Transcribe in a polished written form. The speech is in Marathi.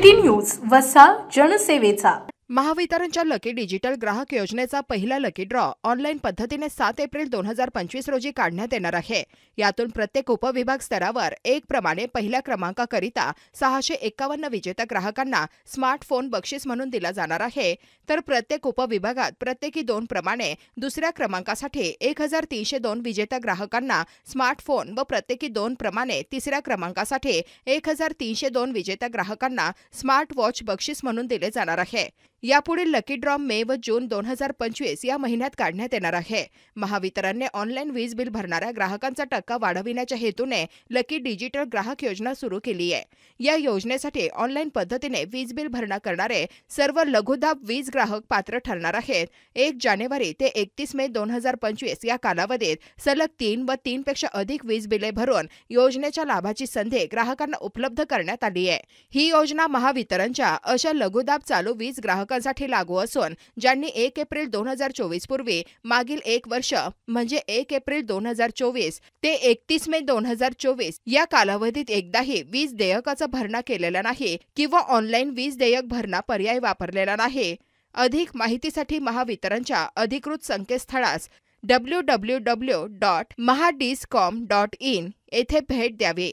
सिटी न्यूज वसा जनसेवेचा। महावितरणच्या लकी डिजिटल ग्राहक योजनेचा पहिला लकी ड्रॉ ऑनलाईन पद्धतीने 7 एप्रिल 2025 रोजी काढण्यात येणार आहे। यातून प्रत्येक उपविभाग स्तरावर एक प्रमाणे पहिल्या क्रमांकाकरिता 651 विजेता ग्राहकांना स्मार्टफोन बक्षीस म्हणून दिला जाणार आहे, तर प्रत्येक उपविभागात प्रत्येकी 2 प्रमाणे दुसऱ्या क्रमांकासाठी 1302 विजेता ग्राहकांना स्मार्टफोन व प्रत्येकी 2 प्रमाणे तिसऱ्या क्रमांकासाठी 1302 विजेता ग्राहकांना स्मार्ट वॉच बक्षीस म्हणून दिले जाणार आहे। यापुढील लकी ड्रॉ मे व जून 2025 या महिन्यात काढण्यात येणार आहे। महावितरणने ऑनलाईन वीज बिल भरणाऱ्या ग्राहकांचा टक्का वाढविण्याच्या हेतूने लकी डिजिटल ग्राहक योजना सुरू केली आहे। या योजनेसाठी ऑनलाईन पद्धतीने वीज बिल भरणा करणारे सर्व लघुदाब वीज ग्राहक पात्र ठरणार आहेत। 1 जानेवारी ते 31 मे 2025 या कालावधीत सलग 3 व 3 पेक्षा अधिक वीज बिले भरून योजनेच्या लाभाची संधी ग्राहकांना उपलब्ध करण्यात आली आहे। ही योजना महावितरणच्या अशा लघुदाब चालू वीज ग्राहकांसाठी लागू असून ज्यांनी 1 एप्रिल 2024 पूर्वी मागील 1 वर्ष म्हणजे 1 एप्रिल 2024 ते 31 मे 2024 या कालावधीत एकदाही वीज देयकाचा भरणा केलेला नाही किंवा ऑनलाईन वीज देयक भरणा पर्याय वापरलेला नाही। अधिक माहितीसाठी महावितरणच्या अधिकृत संकेतस्थळास www.mahadiscom.in येथे भेट द्यावी।